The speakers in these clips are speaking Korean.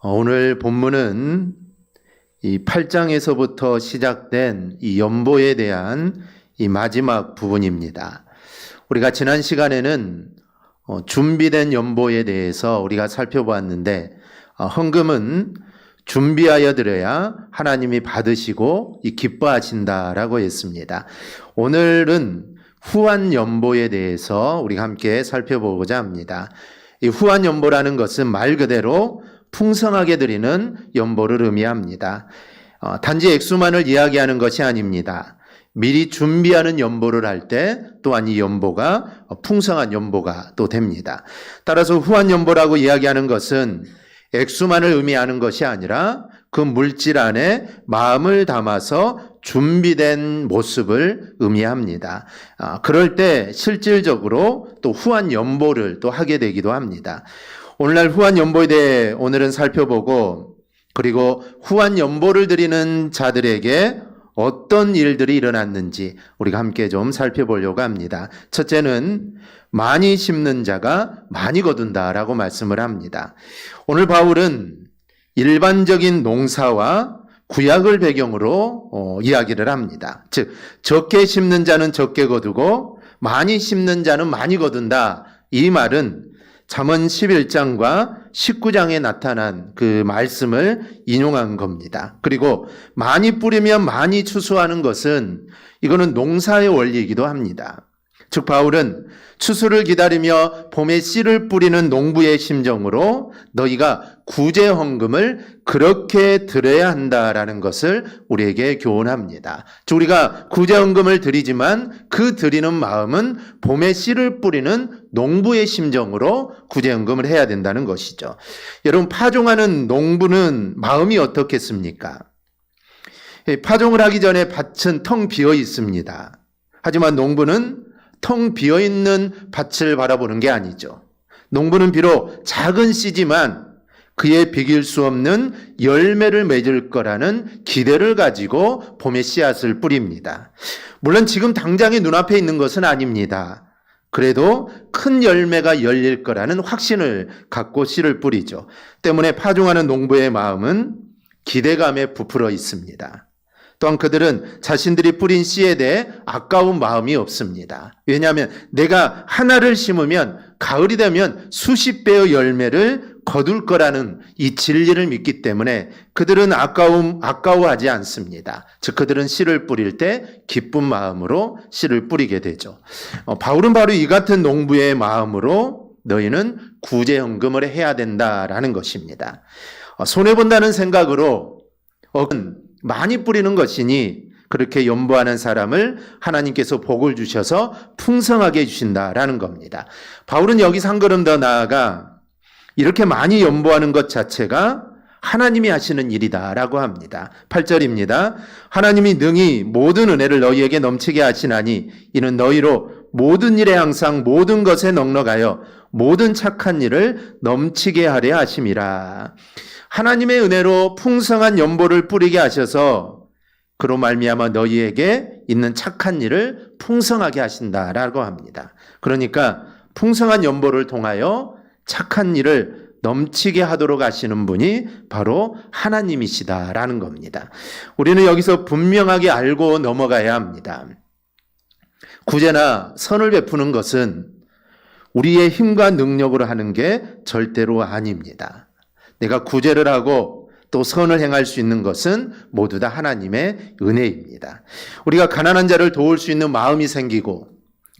오늘 본문은 이 8장에서부터 시작된 이 연보에 대한 이 마지막 부분입니다. 우리가 지난 시간에는 준비된 연보에 대해서 우리가 살펴보았는데, 헌금은 준비하여 드려야 하나님이 받으시고 기뻐하신다라고 했습니다. 오늘은 후한 연보에 대해서 우리가 함께 살펴보고자 합니다. 이 후한 연보라는 것은 말 그대로 풍성하게 드리는 연보를 의미합니다. 단지 액수만을 이야기하는 것이 아닙니다. 미리 준비하는 연보를 할 때 또한 이 연보가 풍성한 연보가 또 됩니다. 따라서 후한 연보라고 이야기하는 것은 액수만을 의미하는 것이 아니라 그 물질 안에 마음을 담아서 준비된 모습을 의미합니다. 그럴 때 실질적으로 또 후한 연보를 또 하게 되기도 합니다. 오늘날 후한 연보에 대해 오늘은 살펴보고, 그리고 후한 연보를 드리는 자들에게 어떤 일들이 일어났는지 우리가 함께 좀 살펴보려고 합니다. 첫째는 많이 심는 자가 많이 거둔다라고 말씀을 합니다. 오늘 바울은 일반적인 농사와 구약을 배경으로 이야기를 합니다. 즉, 적게 심는 자는 적게 거두고 많이 심는 자는 많이 거둔다. 이 말은 잠언 11장과 19장에 나타난 그 말씀을 인용한 겁니다. 그리고 많이 뿌리면 많이 추수하는 것은 이거는 농사의 원리이기도 합니다. 즉 바울은 추수를 기다리며 봄에 씨를 뿌리는 농부의 심정으로 너희가 구제 헌금을 그렇게 드려야 한다라는 것을 우리에게 교훈합니다. 즉 우리가 구제 헌금을 드리지만 그 드리는 마음은 봄에 씨를 뿌리는 농부의 심정으로 구제 헌금을 해야 된다는 것이죠. 여러분, 파종하는 농부는 마음이 어떻겠습니까? 파종을 하기 전에 밭은 텅 비어 있습니다. 하지만 농부는 텅 비어있는 밭을 바라보는 게 아니죠. 농부는 비록 작은 씨지만 그의 비길 수 없는 열매를 맺을 거라는 기대를 가지고 봄에 씨앗을 뿌립니다. 물론 지금 당장에 눈앞에 있는 것은 아닙니다. 그래도 큰 열매가 열릴 거라는 확신을 갖고 씨를 뿌리죠. 때문에 파종하는 농부의 마음은 기대감에 부풀어 있습니다. 또한 그들은 자신들이 뿌린 씨에 대해 아까운 마음이 없습니다. 왜냐하면 내가 하나를 심으면 가을이 되면 수십 배의 열매를 거둘 거라는 이 진리를 믿기 때문에 그들은 아까워하지 않습니다. 즉 그들은 씨를 뿌릴 때 기쁜 마음으로 씨를 뿌리게 되죠. 바울은 바로 이 같은 농부의 마음으로 너희는 구제 헌금을 해야 된다라는 것입니다. 손해본다는 생각으로 많이 뿌리는 것이니 그렇게 연보하는 사람을 하나님께서 복을 주셔서 풍성하게 해주신다라는 겁니다. 바울은 여기서 한 걸음 더 나아가 이렇게 많이 연보하는 것 자체가 하나님이 하시는 일이다라고 합니다. 8절입니다. 하나님이 능히 모든 은혜를 너희에게 넘치게 하시나니 이는 너희로 모든 일에 항상 모든 것에 넉넉하여 모든 착한 일을 넘치게 하려 하심이라. 하나님의 은혜로 풍성한 연보를 뿌리게 하셔서 그로 말미암아 너희에게 있는 착한 일을 풍성하게 하신다라고 합니다. 그러니까 풍성한 연보를 통하여 착한 일을 넘치게 하도록 하시는 분이 바로 하나님이시다라는 겁니다. 우리는 여기서 분명하게 알고 넘어가야 합니다. 구제나 선을 베푸는 것은 우리의 힘과 능력으로 하는 게 절대로 아닙니다. 내가 구제를 하고 또 선을 행할 수 있는 것은 모두 다 하나님의 은혜입니다. 우리가 가난한 자를 도울 수 있는 마음이 생기고,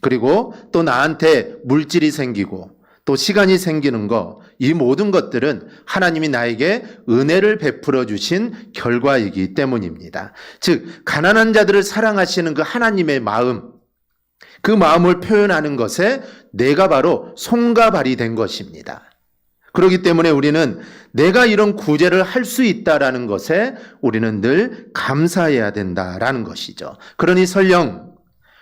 그리고 또 나한테 물질이 생기고 또 시간이 생기는 것, 이 모든 것들은 하나님이 나에게 은혜를 베풀어 주신 결과이기 때문입니다. 즉 가난한 자들을 사랑하시는 그 하나님의 마음, 그 마음을 표현하는 것에 내가 바로 손과 발이 된 것입니다. 그렇기 때문에 우리는 내가 이런 구제를 할 수 있다라는 것에 우리는 늘 감사해야 된다라는 것이죠. 그러니 설령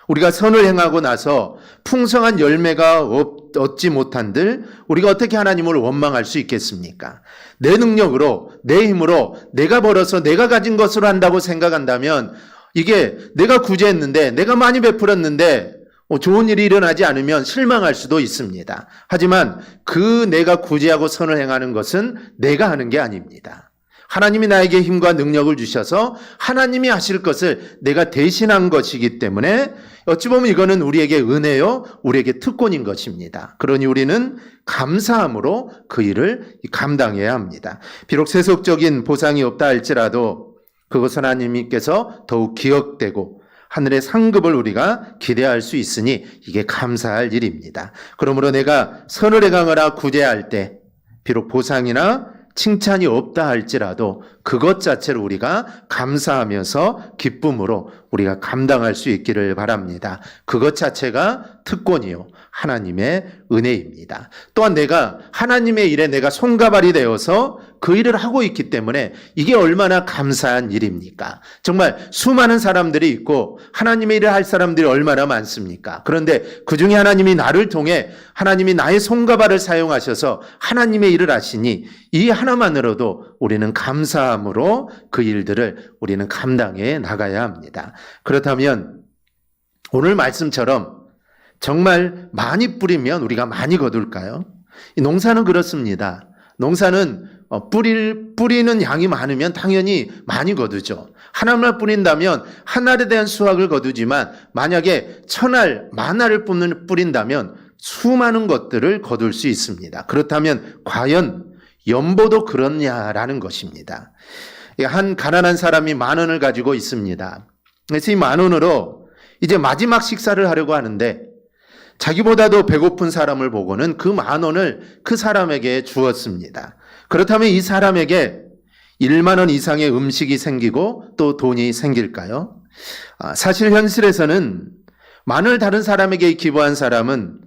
우리가 선을 행하고 나서 풍성한 열매가 얻지 못한들 우리가 어떻게 하나님을 원망할 수 있겠습니까? 내 능력으로, 내 힘으로, 내가 벌어서 내가 가진 것으로 한다고 생각한다면 이게 내가 구제했는데, 내가 많이 베풀었는데 좋은 일이 일어나지 않으면 실망할 수도 있습니다. 하지만 그 내가 구제하고 선을 행하는 것은 내가 하는 게 아닙니다. 하나님이 나에게 힘과 능력을 주셔서 하나님이 하실 것을 내가 대신한 것이기 때문에 어찌 보면 이거는 우리에게 은혜요, 우리에게 특권인 것입니다. 그러니 우리는 감사함으로 그 일을 감당해야 합니다. 비록 세속적인 보상이 없다 할지라도 그것은 하나님께서 더욱 기억되고 하늘의 상급을 우리가 기대할 수 있으니 이게 감사할 일입니다. 그러므로 내가 선을 행하거나 구제할 때 비록 보상이나 칭찬이 없다 할지라도 그것 자체를 우리가 감사하면서 기쁨으로 우리가 감당할 수 있기를 바랍니다. 그것 자체가 특권이요, 하나님의 은혜입니다. 또한 내가 하나님의 일에 내가 손가발이 되어서 그 일을 하고 있기 때문에 이게 얼마나 감사한 일입니까? 정말 수많은 사람들이 있고 하나님의 일을 할 사람들이 얼마나 많습니까? 그런데 그 중에 하나님이 나를 통해 하나님이 나의 손가발을 사용하셔서 하나님의 일을 하시니 이 하나만으로도 우리는 감사함으로 그 일들을 우리는 감당해 나가야 합니다. 그렇다면 오늘 말씀처럼 정말 많이 뿌리면 우리가 많이 거둘까요? 이 농사는 그렇습니다. 농사는 뿌리는 양이 많으면 당연히 많이 거두죠. 하나만 뿌린다면 한 알에 대한 수확을 거두지만 만약에 1000알, 10,000알을 뿌린다면 수많은 것들을 거둘 수 있습니다. 그렇다면 과연 연보도 그렇냐라는 것입니다. 한 가난한 사람이 10,000원을 가지고 있습니다. 그래서 이 10,000원으로 이제 마지막 식사를 하려고 하는데 자기보다도 배고픈 사람을 보고는 그 10,000원을 그 사람에게 주었습니다. 그렇다면 이 사람에게 10,000원 이상의 음식이 생기고 또 돈이 생길까요? 사실 현실에서는 10,000원을 다른 사람에게 기부한 사람은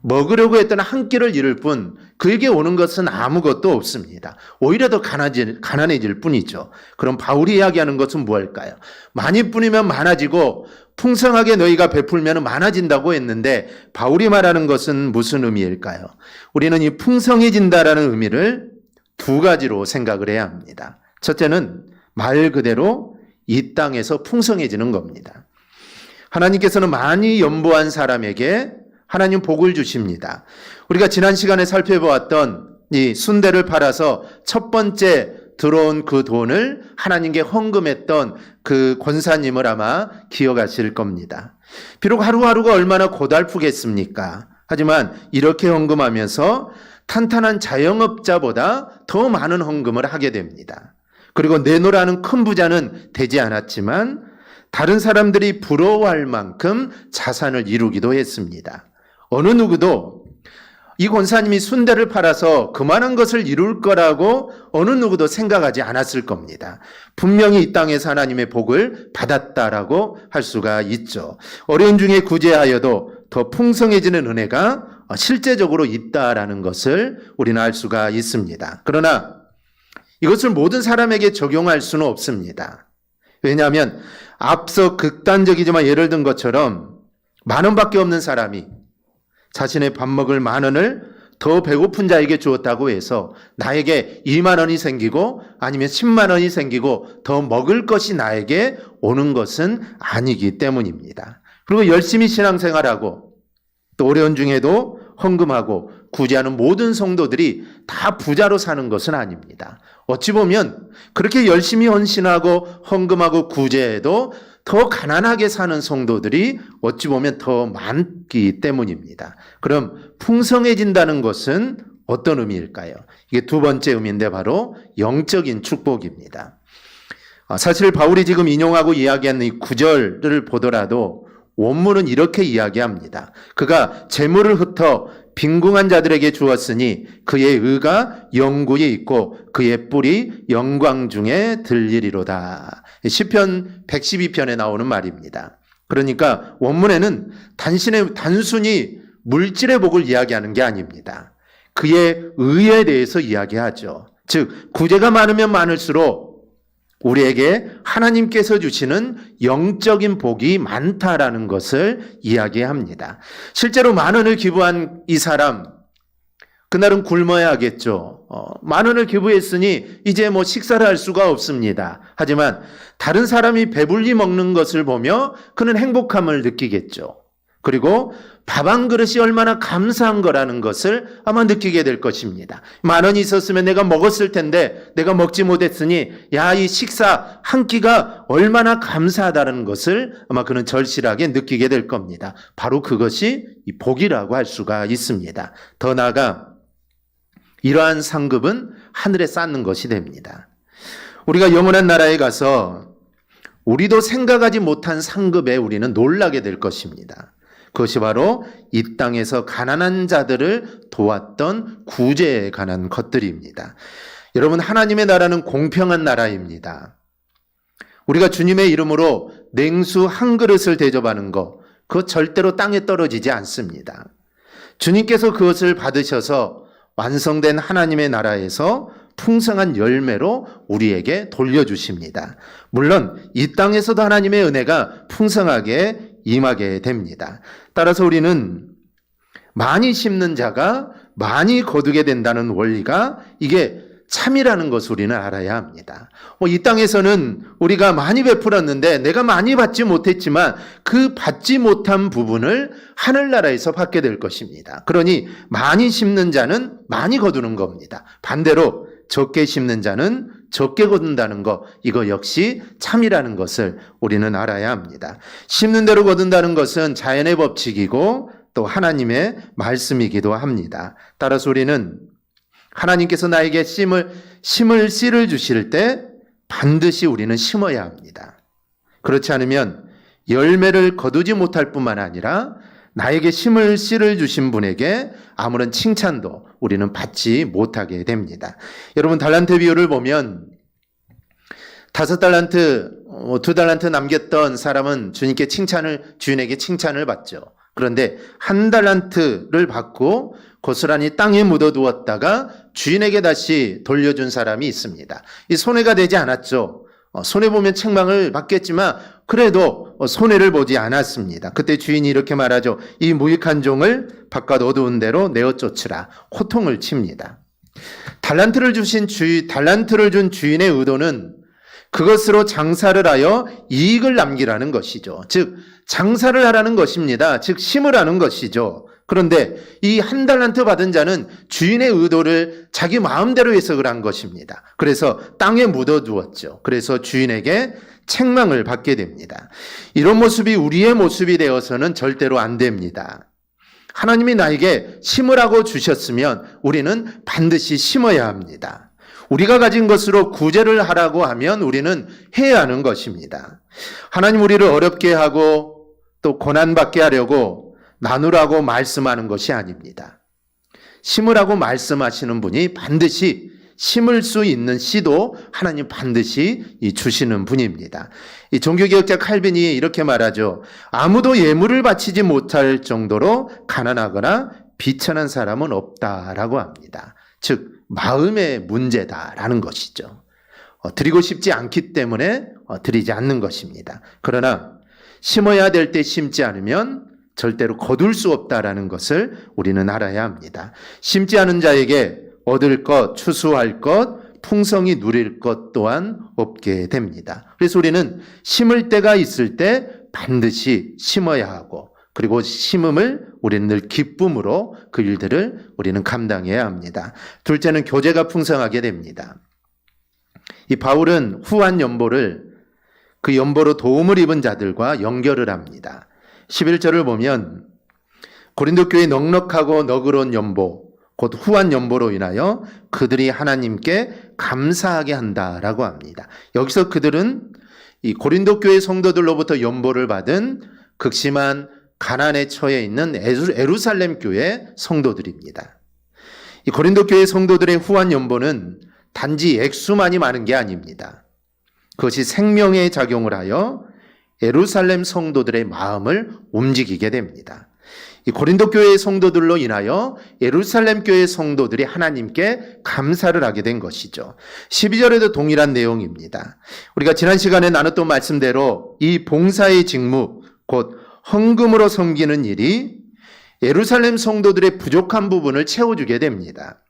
먹으려고 했던 한 끼를 잃을 뿐 그에게 오는 것은 아무것도 없습니다. 오히려 더 가난해질 뿐이죠. 그럼 바울이 이야기하는 것은 무엇일까요? 많이 뿌리면 많아지고 풍성하게 너희가 베풀면 많아진다고 했는데 바울이 말하는 것은 무슨 의미일까요? 우리는 이 풍성해진다라는 의미를 두 가지로 생각을 해야 합니다. 첫째는 말 그대로 이 땅에서 풍성해지는 겁니다. 하나님께서는 많이 연보한 사람에게 하나님 복을 주십니다. 우리가 지난 시간에 살펴보았던 이 순대를 팔아서 첫 번째 들어온 그 돈을 하나님께 헌금했던 그 권사님을 아마 기억하실 겁니다. 비록 하루하루가 얼마나 고달프겠습니까? 하지만 이렇게 헌금하면서 탄탄한 자영업자보다 더 많은 헌금을 하게 됩니다. 그리고 내놓으라는 큰 부자는 되지 않았지만 다른 사람들이 부러워할 만큼 자산을 이루기도 했습니다. 어느 누구도 이 권사님이 순대를 팔아서 그만한 것을 이룰 거라고 어느 누구도 생각하지 않았을 겁니다. 분명히 이 땅에서 하나님의 복을 받았다라고 할 수가 있죠. 어려운 중에 구제하여도 더 풍성해지는 은혜가 실제적으로 있다라는 것을 우리는 알 수가 있습니다. 그러나 이것을 모든 사람에게 적용할 수는 없습니다. 왜냐하면 앞서 극단적이지만 예를 든 것처럼 10,000원밖에 없는 사람이 자신의 밥 먹을 10,000원을 더 배고픈 자에게 주었다고 해서 나에게 20,000원이 생기고 아니면 100,000원이 생기고 더 먹을 것이 나에게 오는 것은 아니기 때문입니다. 그리고 열심히 신앙생활하고 또 어려운 중에도 헌금하고 구제하는 모든 성도들이 다 부자로 사는 것은 아닙니다. 어찌 보면 그렇게 열심히 헌신하고 헌금하고 구제해도 더 가난하게 사는 성도들이 어찌 보면 더 많기 때문입니다. 그럼 풍성해진다는 것은 어떤 의미일까요? 이게 두 번째 의미인데 바로 영적인 축복입니다. 사실 바울이 지금 인용하고 이야기하는 이 구절을 보더라도 원문은 이렇게 이야기합니다. 그가 재물을 흩어 빈궁한 자들에게 주었으니 그의 의가 영구히 있고 그의 뿔이 영광 중에 들리리로다. 시편 112편에 나오는 말입니다. 그러니까 원문에는 단순히 물질의 복을 이야기하는 게 아닙니다. 그의 의에 대해서 이야기하죠. 즉 구제가 많으면 많을수록 우리에게 하나님께서 주시는 영적인 복이 많다라는 것을 이야기합니다. 실제로 10,000원을 기부한 이 사람, 그날은 굶어야 하겠죠. 10,000원을 기부했으니 이제 식사를 할 수가 없습니다. 하지만 다른 사람이 배불리 먹는 것을 보며 그는 행복함을 느끼겠죠. 그리고 밥 한 그릇이 얼마나 감사한 거라는 것을 아마 느끼게 될 것입니다. 10,000원이 있었으면 내가 먹었을 텐데 내가 먹지 못했으니 야, 이 식사 한 끼가 얼마나 감사하다는 것을 아마 그는 절실하게 느끼게 될 겁니다. 바로 그것이 이 복이라고 할 수가 있습니다. 더 나아가 이러한 상급은 하늘에 쌓는 것이 됩니다. 우리가 영원한 나라에 가서 우리도 생각하지 못한 상급에 우리는 놀라게 될 것입니다. 그것이 바로 이 땅에서 가난한 자들을 도왔던 구제에 관한 것들입니다. 여러분, 하나님의 나라는 공평한 나라입니다. 우리가 주님의 이름으로 냉수 한 그릇을 대접하는 것, 그거 절대로 땅에 떨어지지 않습니다. 주님께서 그것을 받으셔서 완성된 하나님의 나라에서 풍성한 열매로 우리에게 돌려주십니다. 물론 이 땅에서도 하나님의 은혜가 풍성하게 임하게 됩니다. 따라서 우리는 많이 심는 자가 많이 거두게 된다는 원리가 이게 참이라는 것을 우리는 알아야 합니다. 이 땅에서는 우리가 많이 베풀었는데 내가 많이 받지 못했지만 그 받지 못한 부분을 하늘나라에서 받게 될 것입니다. 그러니 많이 심는 자는 많이 거두는 겁니다. 반대로 적게 심는 자는 적게 거둔다는 것, 이거 역시 참이라는 것을 우리는 알아야 합니다. 심는 대로 거둔다는 것은 자연의 법칙이고 또 하나님의 말씀이기도 합니다. 따라서 우리는 하나님께서 나에게 심을 씨를 주실 때 반드시 우리는 심어야 합니다. 그렇지 않으면 열매를 거두지 못할 뿐만 아니라 나에게 심을 씨를 주신 분에게 아무런 칭찬도 우리는 받지 못하게 됩니다. 여러분, 달란트 비유를 보면 5달란트, 2달란트 남겼던 사람은 주인에게 칭찬을 받죠. 그런데 1달란트를 받고 고스란히 땅에 묻어두었다가 주인에게 다시 돌려준 사람이 있습니다. 이 손해가 되지 않았죠. 손해보면 책망을 받겠지만 그래도 손해를 보지 않았습니다. 그때 주인이 이렇게 말하죠. 이 무익한 종을 바깥 어두운 데로 내어 쫓으라. 호통을 칩니다. 달란트를 준 주인의 의도는 그것으로 장사를 하여 이익을 남기라는 것이죠. 즉 장사를 하라는 것입니다. 즉 심으라는 것이죠. 그런데 이 1달란트 받은 자는 주인의 의도를 자기 마음대로 해석을 한 것입니다. 그래서 땅에 묻어두었죠. 그래서 주인에게 책망을 받게 됩니다. 이런 모습이 우리의 모습이 되어서는 절대로 안 됩니다. 하나님이 나에게 심으라고 주셨으면 우리는 반드시 심어야 합니다. 우리가 가진 것으로 구제를 하라고 하면 우리는 해야 하는 것입니다. 하나님 우리를 어렵게 하고 또 고난받게 하려고 나누라고 말씀하는 것이 아닙니다. 심으라고 말씀하시는 분이 반드시 심을 수 있는 씨도 하나님 반드시 주시는 분입니다. 이 종교개혁자 칼빈이 이렇게 말하죠. 아무도 예물을 바치지 못할 정도로 가난하거나 비천한 사람은 없다라고 합니다. 즉 마음의 문제다라는 것이죠. 드리고 싶지 않기 때문에 드리지 않는 것입니다. 그러나 심어야 될 때 심지 않으면 절대로 거둘 수 없다라는 것을 우리는 알아야 합니다. 심지 않은 자에게 얻을 것, 추수할 것, 풍성히 누릴 것 또한 없게 됩니다. 그래서 우리는 심을 때가 있을 때 반드시 심어야 하고 그리고 심음을 우리는 늘 기쁨으로 그 일들을 우리는 감당해야 합니다. 둘째는 교제가 풍성하게 됩니다. 이 바울은 후한 연보를 그 연보로 도움을 입은 자들과 연결을 합니다. 11절을 보면 고린도 교회 넉넉하고 너그러운 연보 곧 후한 연보로 인하여 그들이 하나님께 감사하게 한다라고 합니다. 여기서 그들은 이 고린도 교회 성도들로부터 연보를 받은 극심한 가난에 처해 있는 예루살렘 교회 성도들입니다. 이 고린도 교회 성도들의 후한 연보는 단지 액수만이 많은 게 아닙니다. 그것이 생명의 작용을 하여 예루살렘 성도들의 마음을 움직이게 됩니다. 이 고린도 교회의 성도들로 인하여 예루살렘 교회의 성도들이 하나님께 감사를 하게 된 것이죠. 12절에도 동일한 내용입니다. 우리가 지난 시간에 나눴던 말씀대로 이 봉사의 직무, 곧 헌금으로 섬기는 일이 예루살렘 성도들의 부족한 부분을 채워주게 됩니다.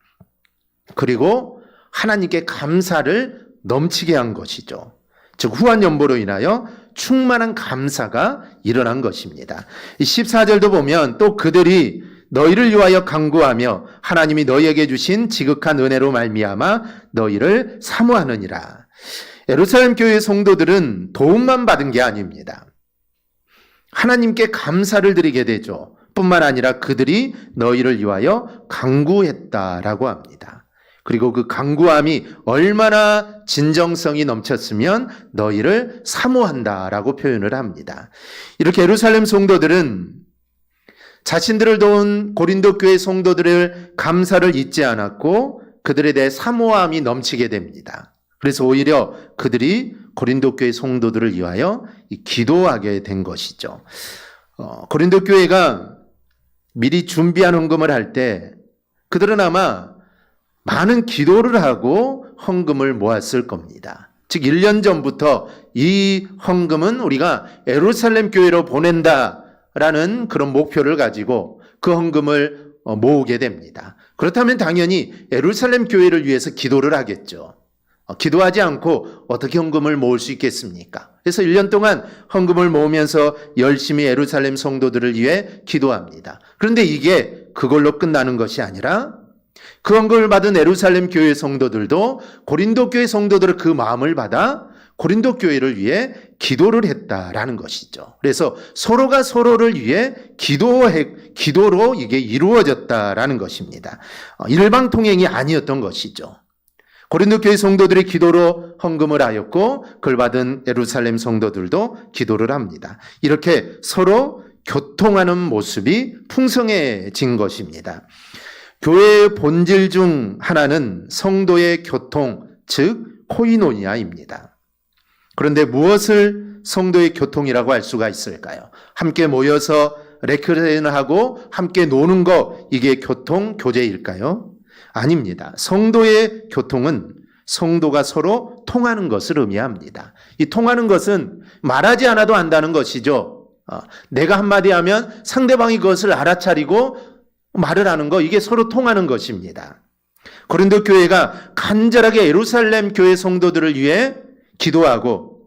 그리고 하나님께 감사를 넘치게 한 것이죠. 즉 후한 연보로 인하여 충만한 감사가 일어난 것입니다. 14절도 보면 또 그들이 너희를 위하여 간구하며 하나님이 너희에게 주신 지극한 은혜로 말미암아 너희를 사모하느니라. 예루살렘 교회 성도들은 도움만 받은 게 아닙니다. 하나님께 감사를 드리게 되죠. 뿐만 아니라 그들이 너희를 위하여 간구했다라고 합니다. 그리고 그 간구함이 얼마나 진정성이 넘쳤으면 너희를 사모한다라고 표현을 합니다. 이렇게 예루살렘 성도들은 자신들을 도운 고린도 교회 성도들을 감사를 잊지 않았고 그들에 대해 사모함이 넘치게 됩니다. 그래서 오히려 그들이 고린도 교회 성도들을 위하여 기도하게 된 것이죠. 고린도 교회가 미리 준비한 헌금을 할 때 그들은 아마 많은 기도를 하고 헌금을 모았을 겁니다. 즉 1년 전부터 이 헌금은 우리가 예루살렘 교회로 보낸다라는 그런 목표를 가지고 그 헌금을 모으게 됩니다. 그렇다면 당연히 예루살렘 교회를 위해서 기도를 하겠죠. 기도하지 않고 어떻게 헌금을 모을 수 있겠습니까? 그래서 1년 동안 헌금을 모으면서 열심히 예루살렘 성도들을 위해 기도합니다. 그런데 이게 그걸로 끝나는 것이 아니라 그 헌금을 받은 예루살렘 교회 성도들도 고린도 교회 성도들의 그 마음을 받아 고린도 교회를 위해 기도를 했다라는 것이죠. 그래서 서로가 서로를 위해 기도로 이게 이루어졌다라는 것입니다. 일방통행이 아니었던 것이죠. 고린도 교회 성도들이 기도로 헌금을 하였고 그걸 받은 예루살렘 성도들도 기도를 합니다. 이렇게 서로 교통하는 모습이 풍성해진 것입니다. 교회의 본질 중 하나는 성도의 교통, 즉 코이노니아입니다. 그런데 무엇을 성도의 교통이라고 할 수가 있을까요? 함께 모여서 레크레이션하고 함께 노는 거, 이게 교통, 교제일까요? 아닙니다. 성도의 교통은 성도가 서로 통하는 것을 의미합니다. 이 통하는 것은 말하지 않아도 안다는 것이죠. 내가 한마디 하면 상대방이 그것을 알아차리고 말을 하는 거, 이게 서로 통하는 것입니다. 고린도 교회가 간절하게 예루살렘 교회 성도들을 위해 기도하고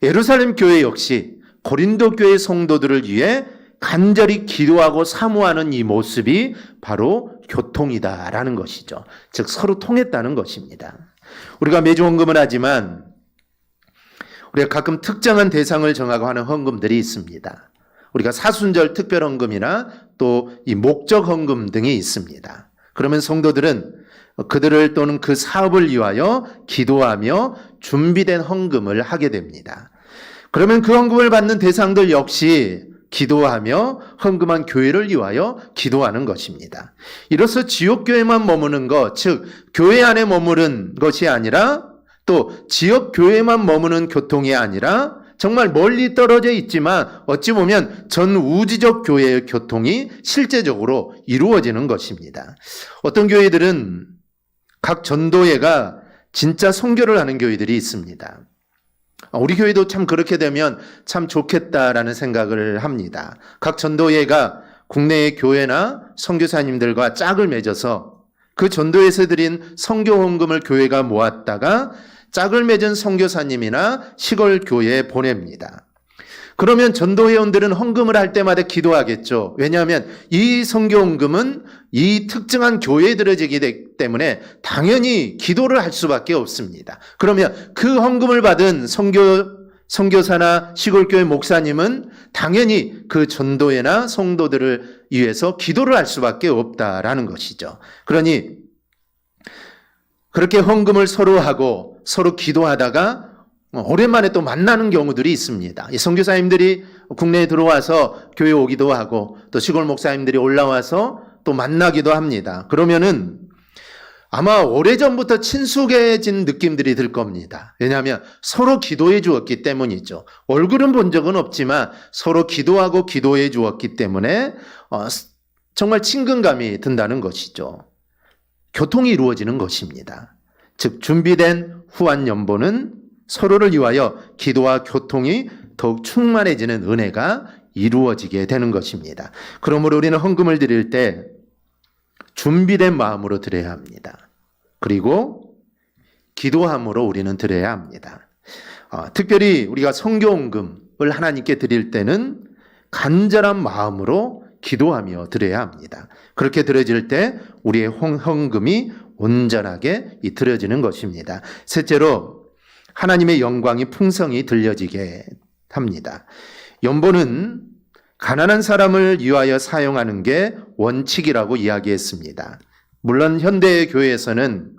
예루살렘 교회 역시 고린도 교회 성도들을 위해 간절히 기도하고 사모하는 이 모습이 바로 교통이다라는 것이죠. 즉 서로 통했다는 것입니다. 우리가 매주 헌금을 하지만 우리가 가끔 특정한 대상을 정하고 하는 헌금들이 있습니다. 우리가 사순절 특별 헌금이나 또 이 목적 헌금 등이 있습니다. 그러면 성도들은 그들을 또는 그 사업을 위하여 기도하며 준비된 헌금을 하게 됩니다. 그러면 그 헌금을 받는 대상들 역시 기도하며 헌금한 교회를 위하여 기도하는 것입니다. 이로써 지역교회만 머무는 것, 즉 교회 안에 머무른 것이 아니라 또 지역교회만 머무는 교통이 아니라 정말 멀리 떨어져 있지만 어찌 보면 전 우주적 교회의 교통이 실제적으로 이루어지는 것입니다. 어떤 교회들은 각 전도회가 진짜 선교를 하는 교회들이 있습니다. 우리 교회도 참 그렇게 되면 참 좋겠다라는 생각을 합니다. 각 전도회가 국내의 교회나 선교사님들과 짝을 맺어서 그 전도회에서 드린 선교 헌금을 교회가 모았다가 짝을 맺은 선교사님이나 시골 교회에 보냅니다. 그러면 전도회원들은 헌금을 할 때마다 기도하겠죠. 왜냐하면 이 선교 헌금은 이 특정한 교회에 들어지기 때문에 당연히 기도를 할 수밖에 없습니다. 그러면 그 헌금을 받은 선교사나 시골교회 목사님은 당연히 그 전도회나 성도들을 위해서 기도를 할 수밖에 없다라는 것이죠. 그러니 그렇게 헌금을 서로 하고 서로 기도하다가 오랜만에 또 만나는 경우들이 있습니다. 이 선교사님들이 국내에 들어와서 교회 오기도 하고 또 시골 목사님들이 올라와서 또 만나기도 합니다. 그러면은 아마 오래전부터 친숙해진 느낌들이 들 겁니다. 왜냐하면 서로 기도해 주었기 때문이죠. 얼굴은 본 적은 없지만 서로 기도하고 기도해 주었기 때문에 정말 친근감이 든다는 것이죠. 교통이 이루어지는 것입니다. 즉 준비된 후한 연보는 서로를 위하여 기도와 교통이 더욱 충만해지는 은혜가 이루어지게 되는 것입니다. 그러므로 우리는 헌금을 드릴 때 준비된 마음으로 드려야 합니다. 그리고 기도함으로 우리는 드려야 합니다. 특별히 우리가 성교헌금을 하나님께 드릴 때는 간절한 마음으로 기도하며 드려야 합니다. 그렇게 드려질 때 우리의 헌금이 온전하게 드려지는 것입니다. 셋째로 하나님의 영광이 풍성히 들려지게 합니다. 연보는 가난한 사람을 위하여 사용하는 게 원칙이라고 이야기했습니다. 물론 현대 교회에서는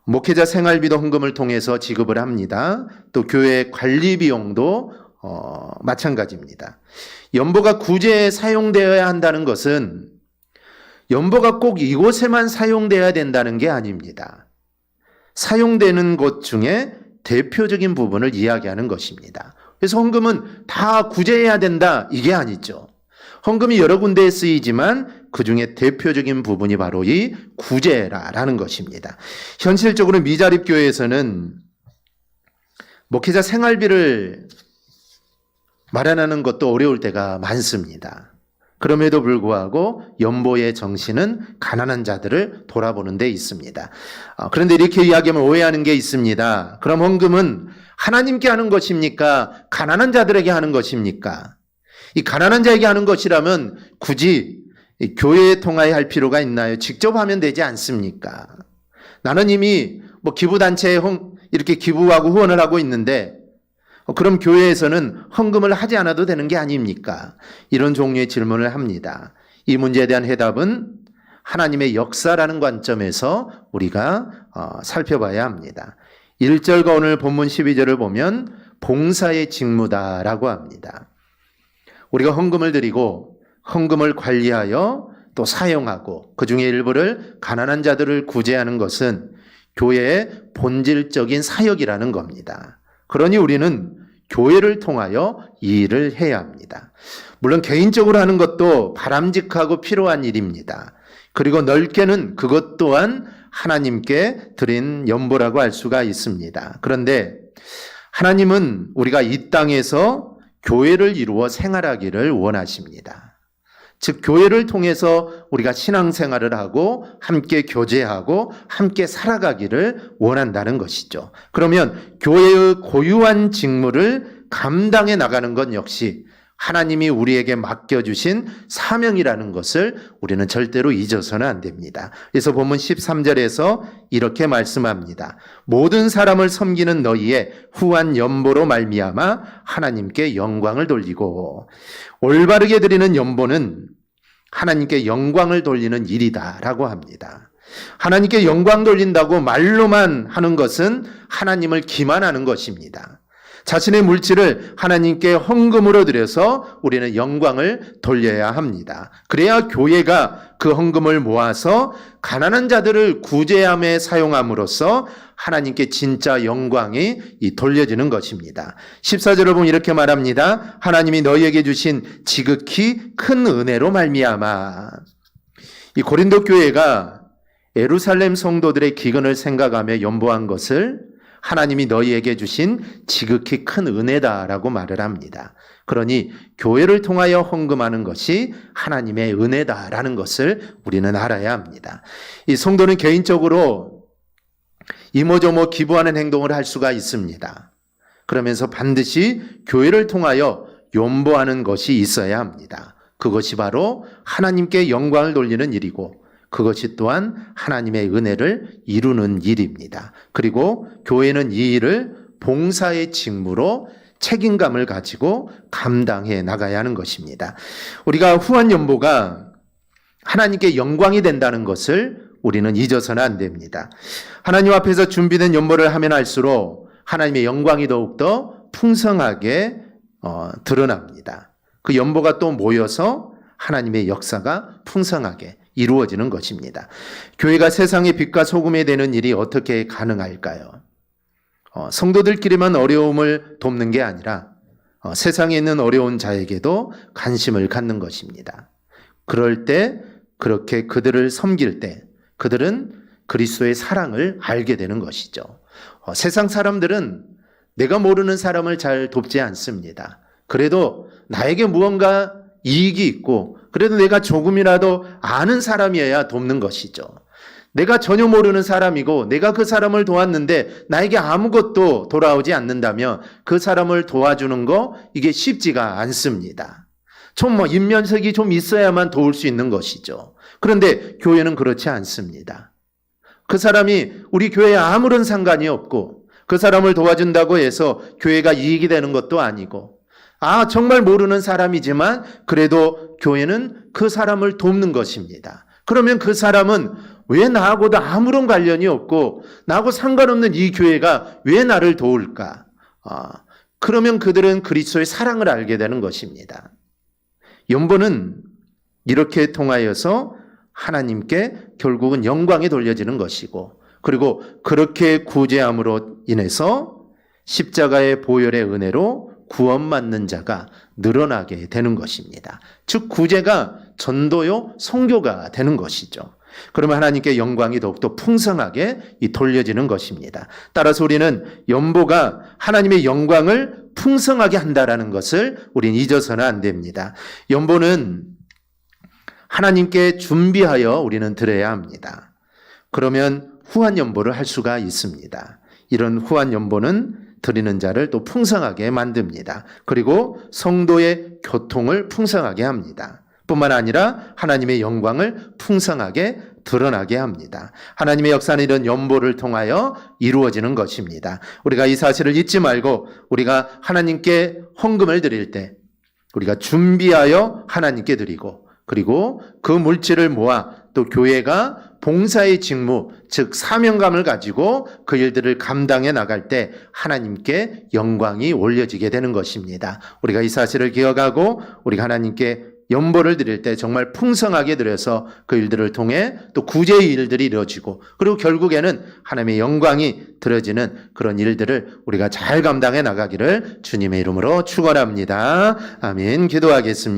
목회자 생활비도 헌금을 통해서 지급을 합니다. 또 교회 관리 비용도 마찬가지입니다. 연보가 구제에 사용되어야 한다는 것은 연보가 꼭 이곳에만 사용되어야 된다는 게 아닙니다. 사용되는 것 중에 대표적인 부분을 이야기하는 것입니다. 그래서 헌금은 다 구제해야 된다, 이게 아니죠. 헌금이 여러 군데에 쓰이지만 그 중에 대표적인 부분이 바로 이 구제라라는 것입니다. 현실적으로 미자립교회에서는 목회자 생활비를 마련하는 것도 어려울 때가 많습니다. 그럼에도 불구하고 연보의 정신은 가난한 자들을 돌아보는 데 있습니다. 그런데 이렇게 이야기하면 오해하는 게 있습니다. 그럼 헌금은 하나님께 하는 것입니까? 가난한 자들에게 하는 것입니까? 이 가난한 자에게 하는 것이라면 굳이 교회에 통하여 할 필요가 있나요? 직접 하면 되지 않습니까? 나는 이미 기부단체에 이렇게 기부하고 후원을 하고 있는데 그럼 교회에서는 헌금을 하지 않아도 되는 게 아닙니까? 이런 종류의 질문을 합니다. 이 문제에 대한 해답은 하나님의 역사라는 관점에서 우리가 살펴봐야 합니다. 1절과 오늘 본문 12절을 보면 봉사의 직무다라고 합니다. 우리가 헌금을 드리고 헌금을 관리하여 또 사용하고 그 중에 일부를 가난한 자들을 구제하는 것은 교회의 본질적인 사역이라는 겁니다. 그러니 우리는 교회를 통하여 이 일을 해야 합니다. 물론 개인적으로 하는 것도 바람직하고 필요한 일입니다. 그리고 넓게는 그것 또한 하나님께 드린 연보라고 할 수가 있습니다. 그런데 하나님은 우리가 이 땅에서 교회를 이루어 생활하기를 원하십니다. 즉 교회를 통해서 우리가 신앙생활을 하고 함께 교제하고 함께 살아가기를 원한다는 것이죠. 그러면 교회의 고유한 직무를 감당해 나가는 것 역시 하나님이 우리에게 맡겨주신 사명이라는 것을 우리는 절대로 잊어서는 안 됩니다. 그래서 본문 13절에서 이렇게 말씀합니다. 모든 사람을 섬기는 너희의 후한 연보로 말미암아 하나님께 영광을 돌리고, 올바르게 드리는 연보는 하나님께 영광을 돌리는 일이다라고 합니다. 하나님께 영광 돌린다고 말로만 하는 것은 하나님을 기만하는 것입니다. 자신의 물질을 하나님께 헌금으로 드려서 우리는 영광을 돌려야 합니다. 그래야 교회가 그 헌금을 모아서 가난한 자들을 구제함에 사용함으로써 하나님께 진짜 영광이 돌려지는 것입니다. 14절을 보면 이렇게 말합니다. 하나님이 너희에게 주신 지극히 큰 은혜로 말미암아. 이 고린도 교회가 예루살렘 성도들의 기근을 생각하며 연보한 것을 하나님이 너희에게 주신 지극히 큰 은혜다라고 말을 합니다. 그러니 교회를 통하여 헌금하는 것이 하나님의 은혜다라는 것을 우리는 알아야 합니다. 이 성도는 개인적으로 이모저모 기부하는 행동을 할 수가 있습니다. 그러면서 반드시 교회를 통하여 연보하는 것이 있어야 합니다. 그것이 바로 하나님께 영광을 돌리는 일이고 그것이 또한 하나님의 은혜를 이루는 일입니다. 그리고 교회는 이 일을 봉사의 직무로 책임감을 가지고 감당해 나가야 하는 것입니다. 우리가 후한 연보가 하나님께 영광이 된다는 것을 우리는 잊어서는 안 됩니다. 하나님 앞에서 준비된 연보를 하면 할수록 하나님의 영광이 더욱더 풍성하게 드러납니다. 그 연보가 또 모여서 하나님의 역사가 풍성하게 이루어지는 것입니다. 교회가 세상의 빛과 소금이 되는 일이 어떻게 가능할까요? 성도들끼리만 어려움을 돕는 게 아니라 세상에 있는 어려운 자에게도 관심을 갖는 것입니다. 그럴 때 그렇게 그들을 섬길 때 그들은 그리스도의 사랑을 알게 되는 것이죠. 세상 사람들은 내가 모르는 사람을 잘 돕지 않습니다. 그래도 나에게 무언가 이익이 있고 그래도 내가 조금이라도 아는 사람이어야 돕는 것이죠. 내가 전혀 모르는 사람이고 내가 그 사람을 도왔는데 나에게 아무것도 돌아오지 않는다면 그 사람을 도와주는 거 이게 쉽지가 않습니다. 좀 인면색이 좀 있어야만 도울 수 있는 것이죠. 그런데 교회는 그렇지 않습니다. 그 사람이 우리 교회에 아무런 상관이 없고 그 사람을 도와준다고 해서 교회가 이익이 되는 것도 아니고 정말 모르는 사람이지만 그래도 교회는 그 사람을 돕는 것입니다. 그러면 그 사람은 왜 나하고도 아무런 관련이 없고 나하고 상관없는 이 교회가 왜 나를 도울까? 그러면 그들은 그리스도의 사랑을 알게 되는 것입니다. 연보는 이렇게 통하여서 하나님께 결국은 영광이 돌려지는 것이고 그리고 그렇게 구제함으로 인해서 십자가의 보혈의 은혜로 구원받는 자가 늘어나게 되는 것입니다. 즉 구제가 전도요 선교가 되는 것이죠. 그러면 하나님께 영광이 더욱더 풍성하게 돌려지는 것입니다. 따라서 우리는 연보가 하나님의 영광을 풍성하게 한다라는 것을 우리는 잊어서는 안 됩니다. 연보는 하나님께 준비하여 우리는 드려야 합니다. 그러면 후한 연보를 할 수가 있습니다. 이런 후한 연보는 드리는 자를 또 풍성하게 만듭니다. 그리고 성도의 교통을 풍성하게 합니다. 뿐만 아니라 하나님의 영광을 풍성하게 드러나게 합니다. 하나님의 역사는 이런 연보를 통하여 이루어지는 것입니다. 우리가 이 사실을 잊지 말고 우리가 하나님께 헌금을 드릴 때 우리가 준비하여 하나님께 드리고 그리고 그 물질을 모아 또 교회가 봉사의 직무, 즉 사명감을 가지고 그 일들을 감당해 나갈 때 하나님께 영광이 올려지게 되는 것입니다. 우리가 이 사실을 기억하고 우리가 하나님께 연보를 드릴 때 정말 풍성하게 드려서 그 일들을 통해 또 구제의 일들이 이루어지고 그리고 결국에는 하나님의 영광이 드려지는 그런 일들을 우리가 잘 감당해 나가기를 주님의 이름으로 축원합니다. 아멘. 기도하겠습니다.